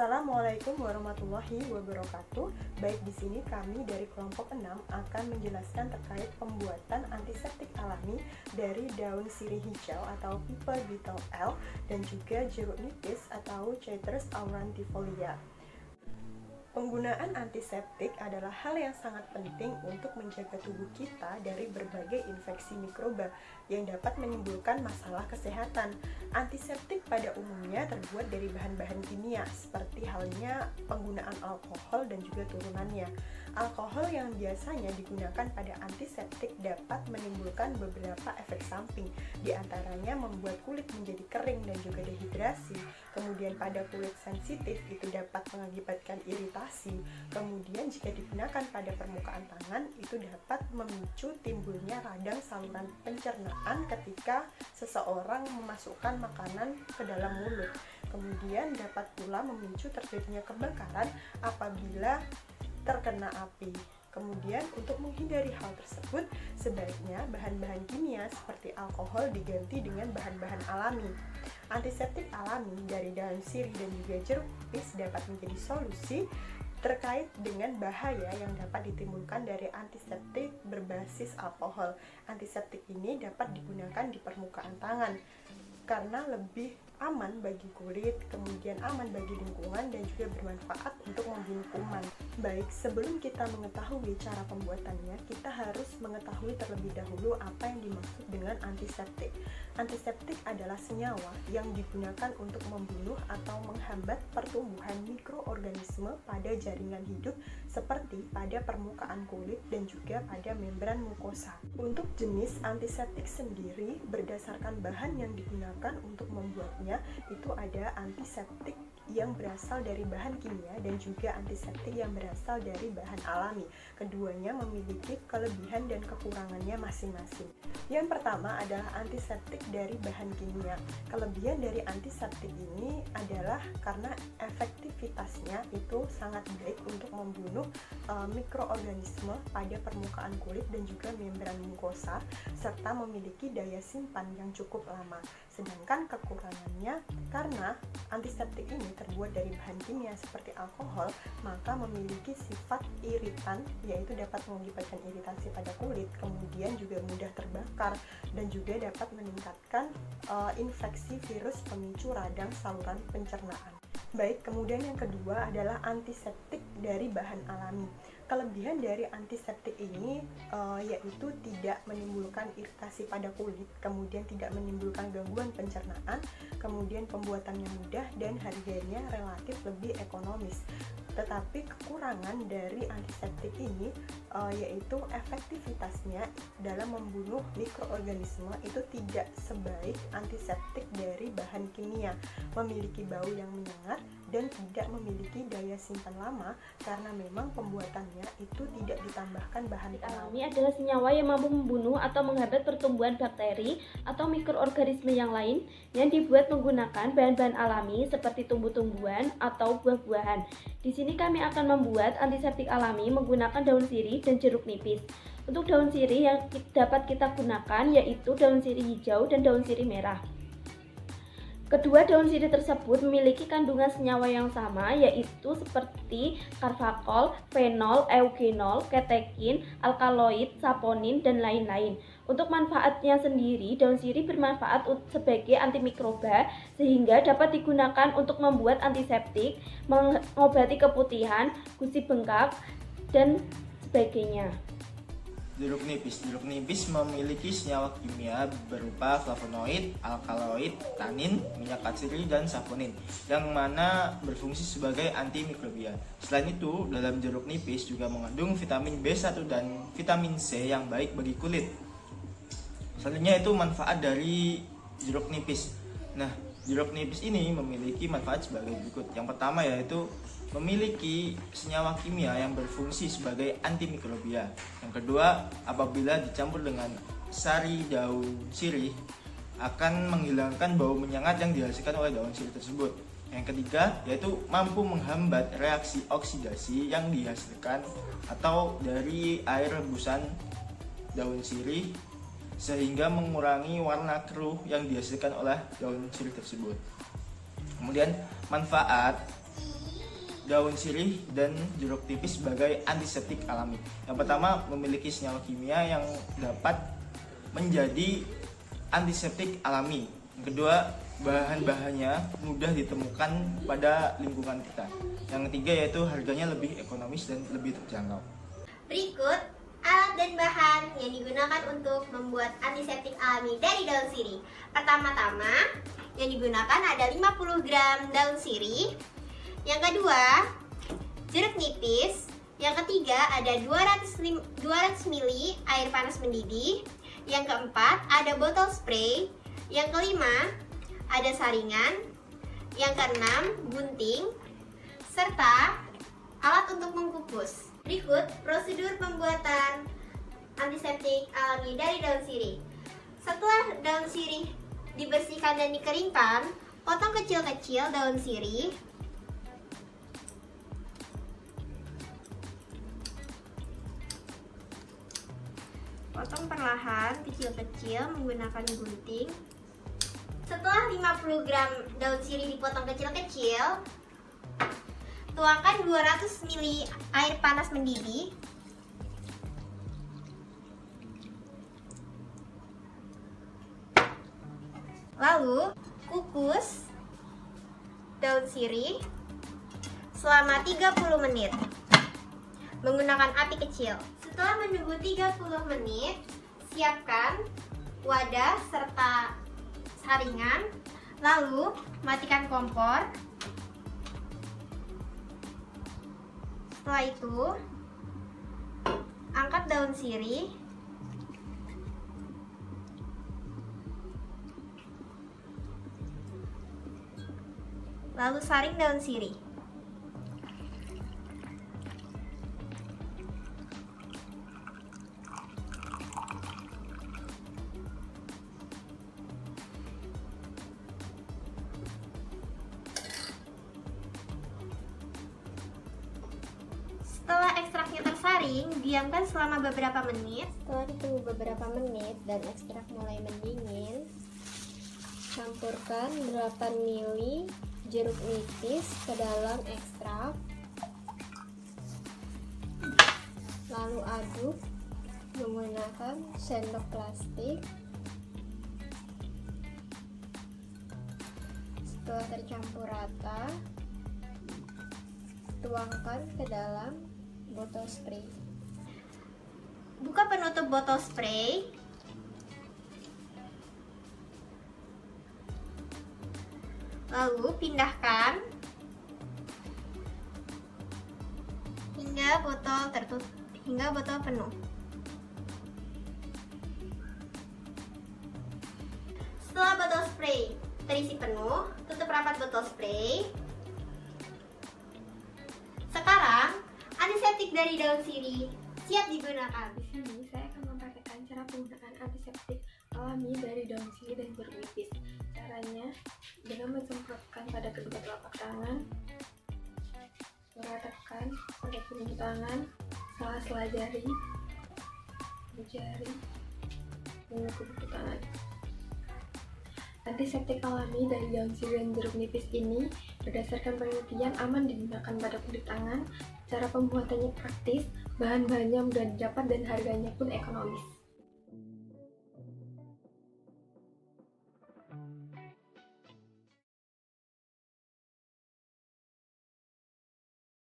Assalamualaikum warahmatullahi wabarakatuh. Baik, di sini kami dari kelompok 6 akan menjelaskan terkait pembuatan antiseptik alami dari daun sirih hijau atau Piper beetle L dan juga jeruk nipis atau Citrus aurantifolia. Penggunaan antiseptik adalah hal yang sangat penting untuk menjaga tubuh kita dari berbagai infeksi mikroba yang dapat menimbulkan masalah kesehatan. Antiseptik pada umumnya terbuat dari bahan-bahan kimia, seperti halnya penggunaan alkohol dan juga turunannya. Alkohol yang biasanya digunakan pada antiseptik dapat menimbulkan beberapa efek samping, di antaranya membuat kulit menjadi kering dan juga dehidrasi. Kemudian pada kulit sensitif itu dapat mengakibatkan iritasi. Kemudian jika digunakan pada permukaan tangan itu dapat memicu timbulnya radang saluran pencernaan ketika seseorang memasukkan makanan ke dalam mulut. Kemudian dapat pula memicu terjadinya kebakaran apabila terkena api. Kemudian untuk menghindari hal tersebut, sebaiknya bahan-bahan kimia seperti alkohol diganti dengan bahan-bahan alami. Antiseptik alami dari daun sirih dan juga jeruk nipis dapat menjadi solusi terkait dengan bahaya yang dapat ditimbulkan dari antiseptik berbasis alkohol. Antiseptik ini dapat digunakan di permukaan tangan karena lebih aman bagi kulit, kemudian aman bagi lingkungan dan juga bermanfaat untuk membunuh kuman. Baik, sebelum kita mengetahui cara pembuatannya, kita harus mengetahui terlebih dahulu apa yang dimaksud dengan antiseptik. Antiseptik adalah senyawa yang digunakan untuk membunuh atau menghambat pertumbuhan mikroorganisme pada jaringan hidup seperti pada permukaan kulit dan juga pada membran mukosa. Untuk jenis antiseptik sendiri berdasarkan bahan yang digunakan untuk membuatnya, itu ada antiseptik yang berasal dari bahan kimia dan juga antiseptik yang berasal dari bahan alami. Keduanya memiliki kelebihan dan kekurangannya masing-masing. Yang pertama adalah antiseptik dari bahan kimia. Kelebihan dari antiseptik ini adalah karena efektivitasnya itu sangat baik untuk membunuh mikroorganisme pada permukaan kulit dan juga membran mukosa, serta memiliki daya simpan yang cukup lama. Sedangkan kekurangannya, karena antiseptik ini terbuat dari bahan kimia seperti alkohol, maka memiliki sifat iritan, yaitu dapat mengakibatkan iritasi pada kulit, kemudian juga mudah terbakar, dan juga dapat meningkatkan infeksi virus pemicu radang saluran pencernaan. Baik, kemudian yang kedua adalah antiseptik dari bahan alami. Kelebihan dari antiseptik ini yaitu tidak menimbulkan iritasi pada kulit, kemudian tidak menimbulkan gangguan pencernaan, kemudian pembuatannya mudah dan harganya relatif lebih ekonomis. Tetapi kekurangan dari antiseptik ini yaitu efektivitasnya dalam membunuh mikroorganisme itu tidak sebaik antiseptik dari bahan kimia, memiliki bau yang menyengat dan tidak memiliki daya simpan lama karena memang pembuatannya itu tidak ditambahkan bahan alami adalah senyawa yang mampu membunuh atau menghambat pertumbuhan bakteri atau mikroorganisme yang lain yang dibuat menggunakan bahan-bahan alami seperti tumbuh-tumbuhan atau buah-buahan. Di sini kami akan membuat antiseptik alami menggunakan daun sirih dan jeruk nipis. Untuk daun sirih yang dapat kita gunakan yaitu daun sirih hijau dan daun sirih merah. Kedua daun sirih tersebut memiliki kandungan senyawa yang sama, yaitu seperti karvakol, fenol, eugenol, ketekin, alkaloid, saponin, dan lain-lain. Untuk manfaatnya sendiri, daun sirih bermanfaat sebagai antimikroba sehingga dapat digunakan untuk membuat antiseptik, mengobati keputihan, gusi bengkak, dan sebagainya. Jeruk nipis memiliki senyawa kimia berupa flavonoid, alkaloid, tanin, minyak atsiri, dan saponin yang mana berfungsi sebagai antimikrobia. Selain itu, dalam jeruk nipis juga mengandung vitamin B1 dan vitamin C yang baik bagi kulit. Selanjutnya itu manfaat dari jeruk nipis. Nah, jeruk nipis ini memiliki manfaat sebagai berikut. Yang pertama yaitu memiliki senyawa kimia yang berfungsi sebagai antimikrobia. Yang kedua, apabila dicampur dengan sari daun sirih akan menghilangkan bau menyengat yang dihasilkan oleh daun sirih tersebut. Yang ketiga, yaitu mampu menghambat reaksi oksidasi yang dihasilkan atau dari air rebusan daun sirih sehingga mengurangi warna keruh yang dihasilkan oleh daun sirih tersebut. Kemudian manfaat daun sirih dan jeruk nipis sebagai antiseptik alami. Yang pertama, memiliki senyawa kimia yang dapat menjadi antiseptik alami. Yang kedua, bahan-bahannya mudah ditemukan pada lingkungan kita. Yang ketiga yaitu harganya lebih ekonomis dan lebih terjangkau. Berikut alat dan bahan yang digunakan untuk membuat antiseptik alami dari daun sirih. Pertama-tama yang digunakan ada 50 gram daun sirih. Yang kedua, jeruk nipis. Yang ketiga ada 200 ml air panas mendidih. Yang keempat ada botol spray. Yang kelima ada saringan. Yang keenam gunting serta alat untuk mengukus. Berikut prosedur pembuatan antiseptik alami dari daun sirih. Setelah daun sirih dibersihkan dan dikeringkan, potong kecil-kecil daun sirih. Potong perlahan kecil-kecil menggunakan gunting. Setelah 50 gram daun sirih dipotong kecil-kecil, tuangkan 200 ml air panas mendidih. Lalu, kukus daun sirih selama 30 menit menggunakan api kecil. Setelah menunggu 30 menit, siapkan wadah serta saringan. Lalu, matikan kompor. Setelah itu, angkat daun sirih. Lalu saring daun sirih. Setelah ekstraknya tersaring, diamkan selama beberapa menit. Setelah ditunggu beberapa menit dan ekstrak mulai mendingin, campurkan 8 ml jeruk nipis ke dalam ekstrak. Lalu aduk menggunakan sendok plastik. Setelah tercampur rata, tuangkan ke dalam botol spray. Buka penutup botol spray. Lalu pindahkan hingga botol penuh. Setelah botol spray terisi penuh, tutup rapat botol spray. Sekarang antiseptik dari daun sirih siap digunakan. Di sini saya akan mempraktekkan cara penggunaan antiseptik alami dari daun sirih dan jeruk nipis. Caranya dengan mensemprotkan pada kedua telapak tangan, meratakan pada ujung tangan, sela-sela jari, dan kuku tangan. Antiseptik alami dari daun sirih dan jeruk nipis ini berdasarkan penelitian aman digunakan pada kulit tangan. Cara pembuatannya praktis, bahan-bahannya mudah didapat dan harganya pun ekonomis.